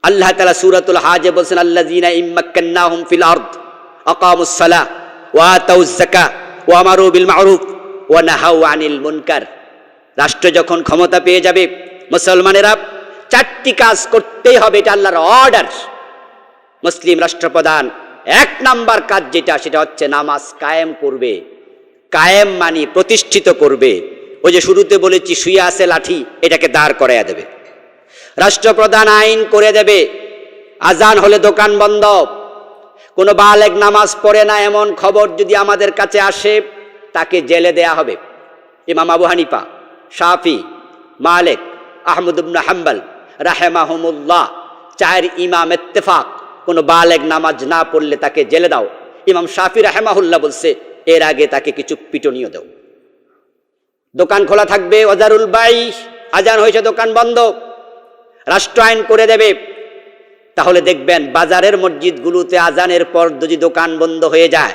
আল্লাহ তাআলা সূরাতুল হাজে বলছেন, আল্লাযীনা ইম্মাক্কান্নাহুম ফিল আরদ আকামুস সালাহ ওয়া আতাউজ যাকাহ ওয়া আমারু বিল মা'রুফ ওয়া নাহাউ আনিল মুনকার। রাষ্ট্র যখন ক্ষমতা পেয়ে যাবে, মুসলমানেরা চারটি কাজ করতেই হবে, এটা আল্লাহর অর্ডার। মুসলিম রাষ্ট্রপ্রধান এক নাম্বার কাজ যেটা, সেটা হচ্ছে নামাজ কায়েম করবে। কায়েম মানি প্রতিষ্ঠিত করবে। ওই যে শুরুতে বলেছি শুয়ে আছে লাঠি, এটাকে দাঁড় করাইয়া দেবে। রাষ্ট্রপ্রধান আইন করে দেবে, আজান হলে দোকান বন্ধ। কোনো বালেগ নামাজ পড়ে না এমন খবর যদি আমাদের কাছে আসে, তাকে জেলে দেয়া হবে। ইমাম আবু হানিফা, শাফি, মালিক, আহমদ ইবনে হাম্বল রাহেমাহুমুল্লাহ, চার ইমাম ইত্তেফাক, কোনো বালেগ নামাজ না পড়লে তাকে জেলে দাও। ইমাম শাফি রাহেমাহুল্লাহ বলছে, এর আগে তাকে কিছু পিটনীয় দাও। দোকান খোলা থাকবে, ওয়াজারুল বাই, আজান হয়েছে দোকান বন্ধ। রাষ্ট্র আইন করে দেবে। তাহলে দেখবেন বাজারের মসজিদগুলোতে আজানের পর যদি দোকান বন্ধ হয়ে যায়,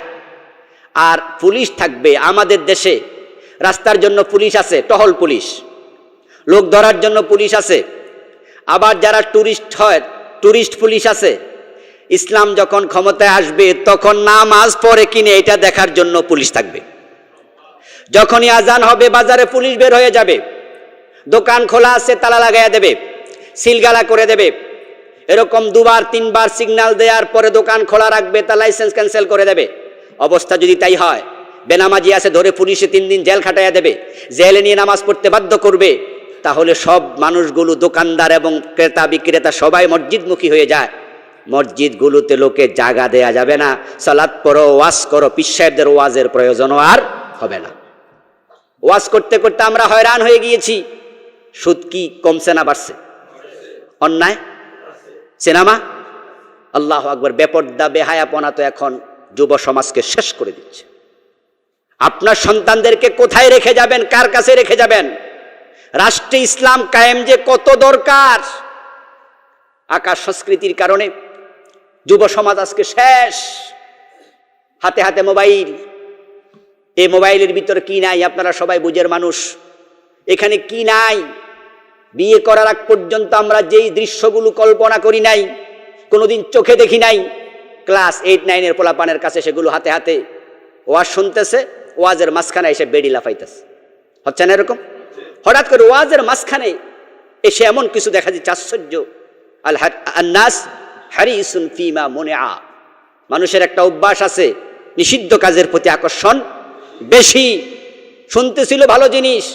আর পুলিশ থাকবে। আমাদের দেশে রাস্তার জন্য পুলিশ আছে, টহল পুলিশ, লোক ধরার জন্য পুলিশ আছে। আবার যারা টুরিস্ট হয়, টুরিস্ট পুলিশ আছে। ইসলাম যখন ক্ষমতায় আসবে, তখন নামাজ পড়ে কিনে এটা দেখার জন্য পুলিশ থাকবে। যখনই আজান হবে, বাজারে পুলিশ বের হয়ে যাবে। দোকান খোলা আছে, তালা লাগাইয়া দেবে, সিলগালা করে দেবে। এরকম দুবার তিনবার সিগন্যাল দেওয়ার পরে দোকান খোলা রাখবে, তার লাইসেন্স ক্যান্সেল করে দেবে। অবস্থা যদি তাই হয়, বেনামাজি আছে ধরে পুলিশে 3 দিন জেল খাটাইয়া দেবে, জেলে নিয়ে নামাজ পড়তে বাধ্য করবে। তাহলে সব মানুষগুলো, দোকানদার এবং ক্রেতা বিক্রেতা সবাই মসজিদমুখী হয়ে যায়। মসজিদগুলোতে লোকে জায়গা দেয়া যাবে না। সালাত পড়ো, ওয়াজ করো, পীর সাহেবদের ওয়াজের প্রয়োজনও আর হবে না। ওয়াজ করতে করতে আমরা হয়রান হয়ে গিয়েছি। সুদ কি কমছে না বাড়ছে? অন্যায়, সিনেমা, আল্লাহু আকবার, বেপর্দা বেহায়াপনা তো এখন যুব সমাজকে শেষ করে দিচ্ছে। আপনার সন্তানদেরকে কোথায় রেখে যাবেন, কার কাছে রেখে যাবেন? রাষ্ট্রে ইসলাম কায়েম যে কত দরকার। আকাশ সংস্কৃতির কারণে যুব সমাজ আজকে শেষ। হাতে হাতে মোবাইল। এই মোবাইলের ভিতরে কি নাই আপনারা সবাই বুঝের মানুষ। এখানে কি নাই? বিয়ে করার আগ পর্যন্ত আমরা যেই দৃশ্যগুলো কল্পনা করি নাই, কোনোদিন চোখে দেখি নাই, ক্লাস 8-9 পোলাপানের কাছে সেগুলো হাতে হাতে ওয়াজ শুনতেছে, ওয়াজের মাঝখানে এসে বেডি লাফাইতেছে। হচ্ছে না এরকম? হঠাৎ করে ওয়াজের মাঝখানে এসে এমন কিছু দেখা যাচ্ছে, আশ্চর্য। আন্নাস হারিসুন ফিমা মুনিআ। মানুষের একটা অভ্যাস আছে, নিষিদ্ধ কাজের প্রতি আকর্ষণ বেশি। শুনতেছিল ভালো জিনিস,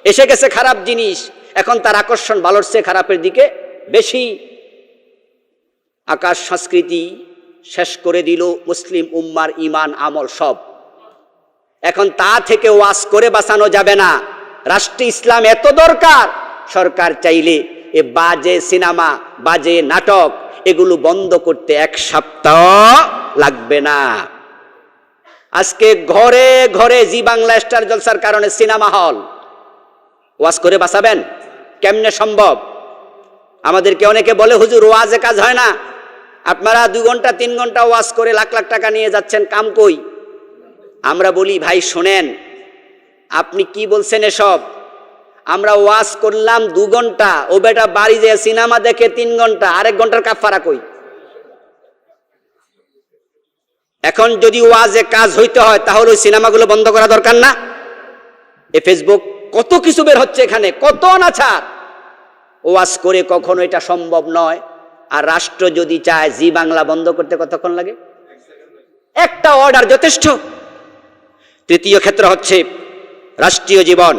এসে গেছে খারাপ জিনিস, এখন তার আকর্ষণ ভালোর চেয়ে খারাপের দিকে বেশি। আকাশ সংস্কৃতি শেষ করে দিল মুসলিম উম্মার ইমান আমল সব। এখন তা থেকে ওয়াজ করে বাঁচানো যাবে না। রাষ্ট্রে ইসলাম এত দরকার, সরকার চাইলে এ বাজে সিনেমা, বাজে নাটক এগুলো বন্ধ করতে 1 সপ্তাহ লাগবে না। আজকে ঘরে ঘরে জি বাংলা স্টার জলসার কারণে সিনেমা হল। ওয়াজ করে বাঁচাবেন কেমনে সম্ভব? আমাদেরকে অনেকে বলে, হুজুর ওয়াজে কাজ হয় না। আপনারা 2 ঘন্টা 3 ঘন্টা ওয়াজ করে লাখ লাখ টাকা নিয়ে যাচ্ছেন, কাম কই? আমরা বলি, ভাই শোনেন, আপনি কি বলছেন এসব? আমরা ওয়াজ করলাম 2 ঘন্টা, ও বেটা বাড়ি যেয়ে সিনেমা দেখে 3 ঘন্টা, আরেক ঘন্টার কাফারা কই? এখন যদি ওয়াজে কাজ হইতে হয়, তাহলে ওই সিনেমাগুলো বন্ধ করা দরকার না? এ ফেসবুক কত কিছু বের হচ্ছে, এখানে কত নাছার। ওয়াজ করে কখনো এটা সম্ভব নয়। আর রাষ্ট্র যদি চায় জি বাংলা বন্ধ করতে কতক্ষণ লাগে? একটা অর্ডার যথেষ্ট। তৃতীয় ক্ষেত্র হচ্ছে রাষ্ট্রীয় জীবন।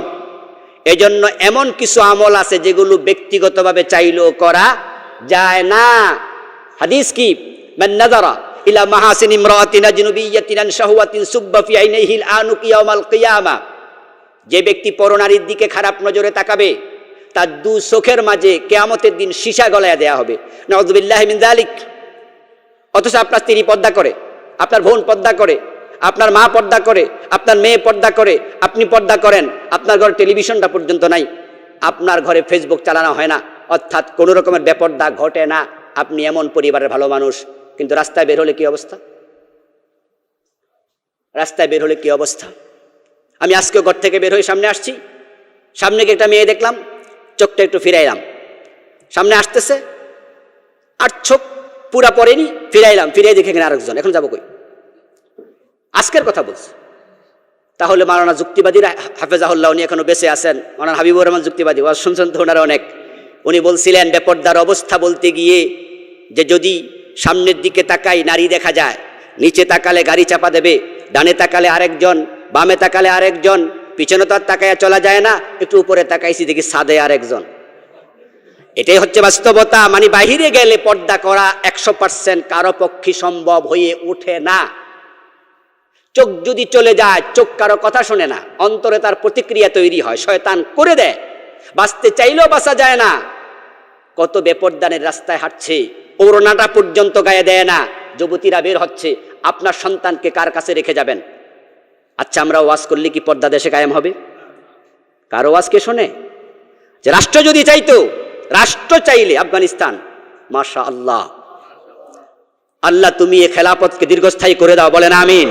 এজন্য এমন কিছু আমল আছে যেগুলো ব্যক্তিগতভাবে চাইলেও করা যায় না। হাদিস কি? মান নাযারা ইলা মাহাসিন ইমরাতিন আজনুবিয়্যাতিন আন শাহওয়াতিন সুব্বা ফি আইনাইহিল আনুক ইয়াউমাল কিয়ামা। যে ব্যক্তি পরনারীর দিকে খারাপ নজরে তাকাবে, তার 2 চোখের মাঝে কিয়ামতের দিন সীসা গলায়া দেয়া হবে। নাউযুবিল্লাহি মিন যালিক। অথচ আপনার স্ত্রী পর্দা করে, আপনার বোন পর্দা করে, আপনার মা পর্দা করে, আপনার মেয়ে পর্দা করে, আপনি পর্দা করেন, আপনার ঘরে টেলিভিশনটা পর্যন্ত নাই, আপনার ঘরে ফেসবুক চালানো হয় না, অর্থাৎ কোনো রকমের বেপর্দা ঘটে না। আপনি এমন পরিবারের ভালো মানুষ, কিন্তু রাস্তায় বের হলে কি অবস্থা? রাস্তায় বের হলে কি অবস্থা? আমি আজকে ঘর থেকে বের হয়ে সামনে আসছি, সামনে গিয়ে একটা মেয়ে দেখলাম, চোখটা একটু ফিরাইলাম, সামনে আসতেছে, আর চোখ পুরা পড়েনি, ফিরাইলাম, ফিরাই দেখে এখানে আরেকজন, এখন যাবো কই? আজকের কথা বলছি। তাহলে মাওলানা যুক্তিবাদীরা হাফেজাহুল্লাহ উনি এখনো বেঁচে আছেন, মাওলানা হাবিবুর রহমান যুক্তিবাদী, ওয়াজ শুনছেন তো ওনারা অনেক। উনি বলছিলেন বেপর্দার অবস্থা বলতে গিয়ে যে যদি সামনের দিকে তাকাই নারী দেখা যায়, নিচে তাকালে গাড়ি চাপা দেবে, ডানে তাকালে আরেকজন, বামে তাকালে আরেকজন, পিছনে তো আর তাকাইয়া চলা যায় না, একটু উপরে তাকাইছি দেখি ছাদে আরেকজন। এটাই হচ্ছে বাস্তবতা। মানে বাহিরে গেলে পর্দা করা 100% কারো পক্ষে সম্ভব হয়ে ওঠে না। চোখ যদি চলে যায়, চোখ কারো কথা শোনে না, অন্তরে তার প্রতিক্রিয়া তৈরি হয়, শয়তান করে দেয়, বাঁচতে চাইলেও বাঁচা যায় না। কত বেপরদানের রাস্তায় হাঁটছে, ওড়নাটা পর্যন্ত গায়ে দেয় না, যুবতীরা বের হচ্ছে। আপনার সন্তানকে কার কাছে রেখে যাবেন? আচ্ছা, আমরা ওয়াজ করলে কি পর্দা দেশে কায়েম হবে? কারো ওয়াজ কে শোনে? যে রাষ্ট্র যদি চাইতো, রাষ্ট্র চাইলে আফগানিস্তান, মাশা আল্লাহ, আল্লাহ তুমি এই খেলাফতকে দীর্ঘস্থায়ী করে দাও, বলেন আমিন।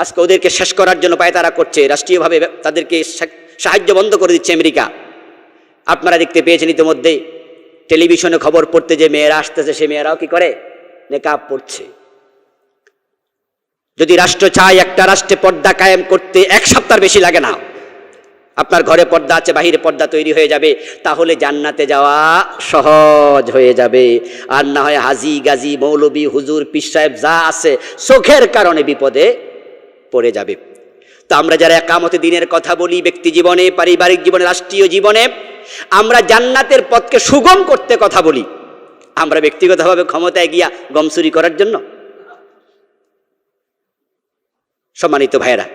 আজকে ওদেরকে শেষ করার জন্য পায়তারা করছে, রাষ্ট্রীয়ভাবে তাদেরকে সাহায্য বন্ধ করে দিচ্ছে আমেরিকা। আপনারা দেখতে পেয়েছেন ইতিমধ্যে টেলিভিশনে খবর পড়তে, যে মেয়েরা আসতেছে সে মেয়েরাও কি করে? নেকাব পড়ছে। যদি রাষ্ট্র চায় একটা রাষ্ট্রে পর্দা কায়েম করতে 1 সপ্তাহ বেশি লাগে না। আপনার ঘরে পর্দা আছে, বাহিরে পর্দা তৈরি হয়ে যাবে, তাহলে জান্নাতে যাওয়া সহজ হয়ে যাবে। আর না হয় হাজি গাজী মৌলবী হুজুর পীর সাহেব যা আছে চোখের কারণে বিপদে পড়ে যাবে। তো আমরা যারা একামতে দিনের কথা বলি, ব্যক্তি জীবনে, পারিবারিক জীবনে, রাষ্ট্রীয় জীবনে আমরা জান্নাতের পথকে সুগম করতে কথা বলি, আমরা ব্যক্তিগতভাবে ক্ষমতায় গিয়া গম চুরি করার জন্য? সম্মানিত ভাইয়েরা,